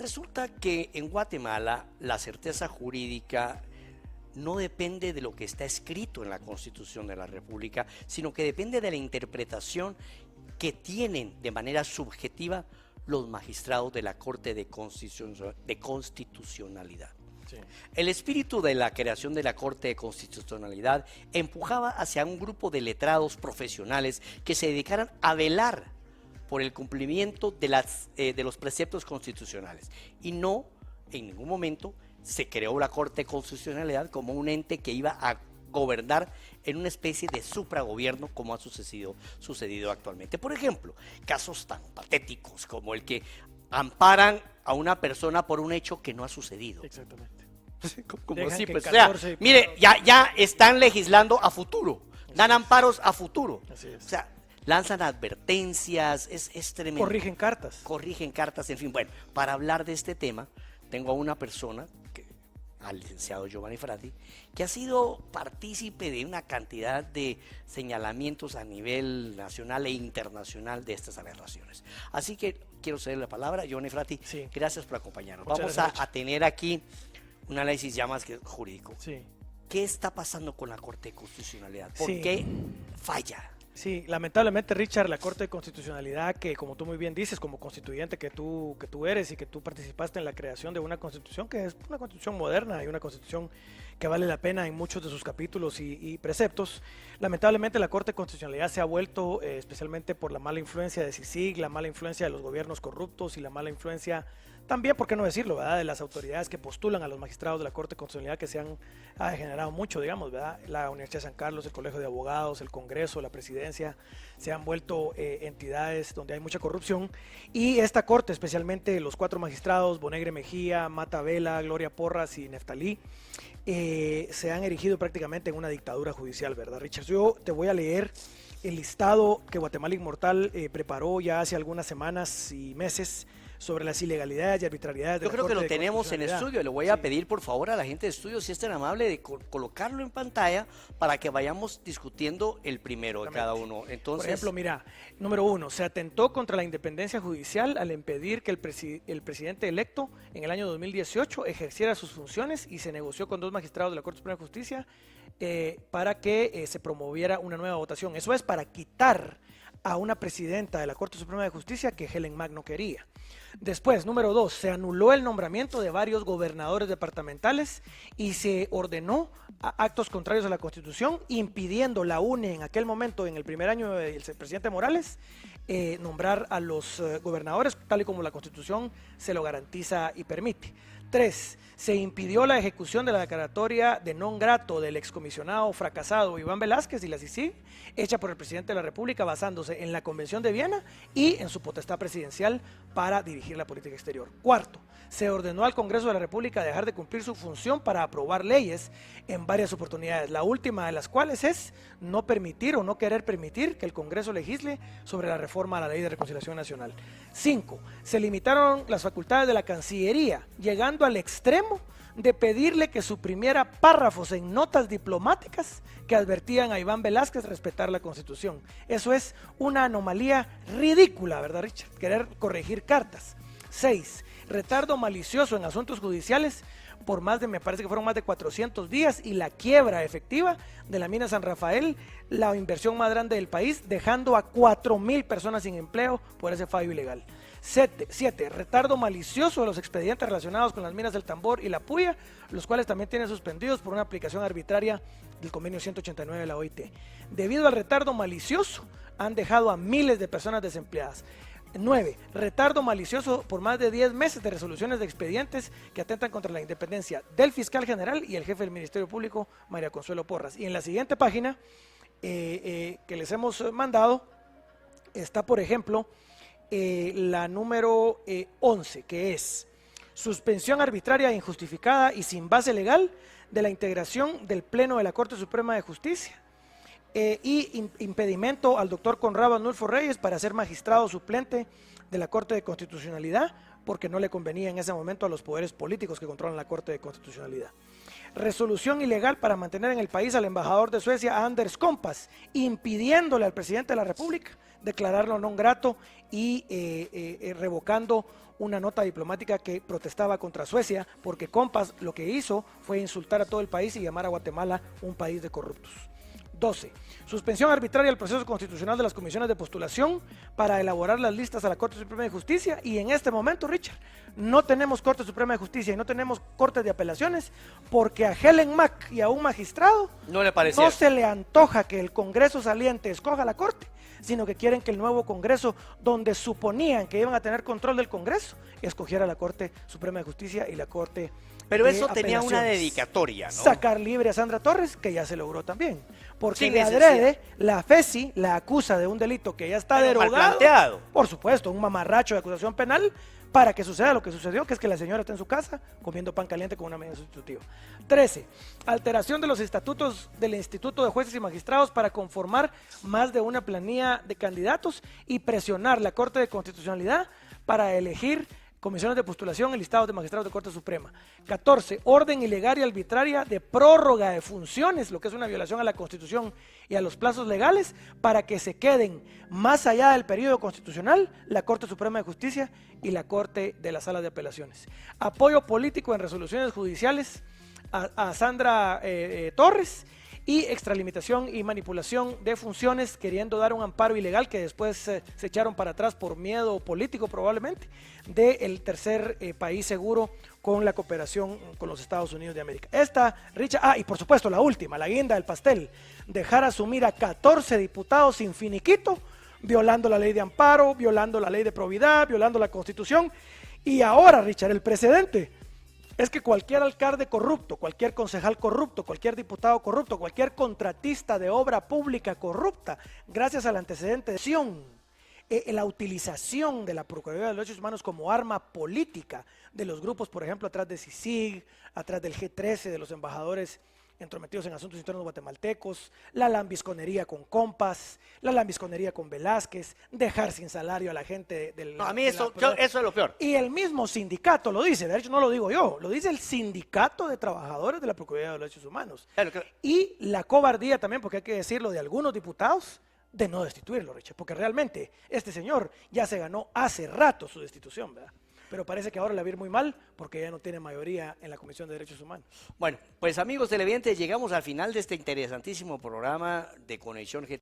Resulta que en Guatemala la certeza jurídica no depende de lo que está escrito en la Constitución de la República, sino que depende de la interpretación que tienen de manera subjetiva los magistrados de la Corte de Constitucionalidad. Sí. El espíritu de la creación de la Corte de Constitucionalidad empujaba hacia un grupo de letrados profesionales que se dedicaran a velar por el cumplimiento de los preceptos constitucionales, y no en ningún momento se creó la Corte de Constitucionalidad como un ente que iba a gobernar en una especie de supragobierno como ha sucedido actualmente. Por ejemplo, casos tan patéticos como el que amparan a una persona por un hecho que no ha sucedido. Exactamente. Como así, pues, o sea, mire, ya están legislando a futuro, dan amparos a futuro. Así es. O sea, lanzan advertencias, es tremendo. Corrigen cartas, en fin. Bueno, para hablar de este tema, tengo a una persona, al licenciado Giovanni Frati, que ha sido partícipe de una cantidad de señalamientos a nivel nacional e internacional de estas aberraciones. Así que quiero cederle la palabra, Giovanni Frati, sí. Gracias por acompañarnos. Vamos a tener aquí un análisis ya más que jurídico. Sí. ¿Qué está pasando con la Corte de Constitucionalidad? ¿Por qué falla? Sí, lamentablemente, Richard, la Corte de Constitucionalidad, que como tú muy bien dices, como constituyente que tú eres y que tú participaste en la creación de una constitución que es una constitución moderna y una constitución que vale la pena en muchos de sus capítulos y preceptos, lamentablemente la Corte de Constitucionalidad se ha vuelto, especialmente por la mala influencia de CICIG, la mala influencia de los gobiernos corruptos y la mala influencia también, ¿por qué no decirlo?, ¿verdad?, de las autoridades que postulan a los magistrados de la Corte de Constitucionalidad, que se han degenerado mucho, digamos, ¿verdad? La Universidad de San Carlos, el Colegio de Abogados, el Congreso, la Presidencia, se han vuelto entidades donde hay mucha corrupción, y esta Corte, especialmente los 4 magistrados, Bonegre Mejía, Mata Vela, Gloria Porras y Neftalí, se han erigido prácticamente en una dictadura judicial, ¿verdad, Richard? Yo te voy a leer el listado que Guatemala Inmortal preparó ya hace algunas semanas y meses sobre las ilegalidades y arbitrariedades de la Corte. Yo creo que lo tenemos en estudio. Le voy a pedir por favor a la gente de estudio, si es tan amable, de colocarlo en pantalla para que vayamos discutiendo el primero de cada uno. Entonces, por ejemplo, mira, número 1, se atentó contra la independencia judicial al impedir que el presidente electo en el año 2018 ejerciera sus funciones, y se negoció con 2 magistrados de la Corte Suprema de Justicia para que se promoviera una nueva votación. Eso es para quitar a una presidenta de la Corte Suprema de Justicia que Helen Mack no quería. Después, número 2, se anuló el nombramiento de varios gobernadores departamentales y se ordenó actos contrarios a la Constitución, impidiendo la UNE en aquel momento, en el primer año del presidente Morales, nombrar a los gobernadores tal y como la Constitución se lo garantiza y permite. 3, se impidió la ejecución de la declaratoria de non grato del excomisionado fracasado Iván Velázquez y la CICIG, hecha por el presidente de la República basándose en la Convención de Viena y en su potestad presidencial para dirigir la política exterior. 4, se ordenó al Congreso de la República dejar de cumplir su función para aprobar leyes en varias oportunidades, la última de las cuales es no permitir o no querer permitir que el Congreso legisle sobre la reforma a la Ley de Reconciliación Nacional. 5, se limitaron las facultades de la Cancillería, llegando al extremo de pedirle que suprimiera párrafos en notas diplomáticas que advertían a Iván Velázquez respetar la Constitución. Eso es una anomalía ridícula, ¿verdad, Richard? Querer corregir cartas. 6, retardo malicioso en asuntos judiciales por me parece que fueron más de 400 días, y la quiebra efectiva de la mina San Rafael, la inversión más grande del país, dejando a 4,000 personas sin empleo por ese fallo ilegal. 7, retardo malicioso de los expedientes relacionados con las minas del Tambor y la Puya, los cuales también tienen suspendidos por una aplicación arbitraria del convenio 189 de la OIT. Debido al retardo malicioso, han dejado a miles de personas desempleadas. 9, retardo malicioso por más de 10 meses de resoluciones de expedientes que atentan contra la independencia del fiscal general y el jefe del Ministerio Público, María Consuelo Porras. Y en la siguiente página que les hemos mandado está, por ejemplo, la número 11, que es suspensión arbitraria, injustificada y sin base legal de la integración del Pleno de la Corte Suprema de Justicia. Y impedimento al doctor Conrado Anulfo Reyes para ser magistrado suplente de la Corte de Constitucionalidad, porque no le convenía en ese momento a los poderes políticos que controlan la Corte de Constitucionalidad. Resolución ilegal para mantener en el país al embajador de Suecia, Anders Kompas, impidiéndole al presidente de la República declararlo non grato y revocando una nota diplomática que protestaba contra Suecia, porque Compass lo que hizo fue insultar a todo el país y llamar a Guatemala un país de corruptos. 12. Suspensión arbitraria del proceso constitucional de las comisiones de postulación para elaborar las listas a la Corte Suprema de Justicia, y en este momento, Richard, no tenemos Corte Suprema de Justicia y no tenemos Cortes de Apelaciones porque a Helen Mack y a un magistrado no se le antoja que el Congreso saliente escoja la Corte, sino que quieren que el nuevo Congreso, donde suponían que iban a tener control del Congreso, escogiera la Corte Suprema de Justicia y la Corte Pero eso tenía una dedicatoria, ¿no? Sacar libre a Sandra Torres, que ya se logró también. Porque de adrede, la FESI la acusa de un delito que ya está derogado. Por supuesto, un mamarracho de acusación penal para que suceda lo que sucedió, que es que la señora está en su casa comiendo pan caliente con una medida sustitutiva. 13. Alteración de los estatutos del Instituto de Jueces y Magistrados para conformar más de una planilla de candidatos y presionar la Corte de Constitucionalidad para elegir comisiones de postulación y listados de magistrados de Corte Suprema. 14. Orden ilegal y arbitraria de prórroga de funciones, lo que es una violación a la Constitución y a los plazos legales, para que se queden más allá del periodo constitucional la Corte Suprema de Justicia y la Corte de la Sala de Apelaciones. Apoyo político en resoluciones judiciales a Sandra Torres, y extralimitación y manipulación de funciones, queriendo dar un amparo ilegal que después se echaron para atrás por miedo político probablemente, del tercer país seguro con la cooperación con los Estados Unidos de América. Esta, Richard, y por supuesto la última, la guinda del pastel, dejar asumir a 14 diputados sin finiquito, violando la ley de amparo, violando la ley de probidad, violando la Constitución, y ahora, Richard, el precedente es que cualquier alcalde corrupto, cualquier concejal corrupto, cualquier diputado corrupto, cualquier contratista de obra pública corrupta, gracias al antecedente de la utilización de la Procuraduría de los Derechos Humanos como arma política de los grupos, por ejemplo, atrás de CICIG, atrás del G13, de los embajadores entrometidos en asuntos internos guatemaltecos, la lambisconería con Compass, la lambisconería con Velázquez, dejar sin salario a la gente del... No, a mí eso es lo peor. Y el mismo sindicato lo dice, de hecho no lo digo yo, lo dice el sindicato de trabajadores de la Procuraduría de los Derechos Humanos. Claro. Y la cobardía también, porque hay que decirlo, de algunos diputados, de no destituirlo, Richard, porque realmente este señor ya se ganó hace rato su destitución, ¿verdad? Pero parece que ahora le va a ir muy mal porque ya no tiene mayoría en la Comisión de Derechos Humanos. Bueno, pues amigos televidentes, llegamos al final de este interesantísimo programa de Conexión GT.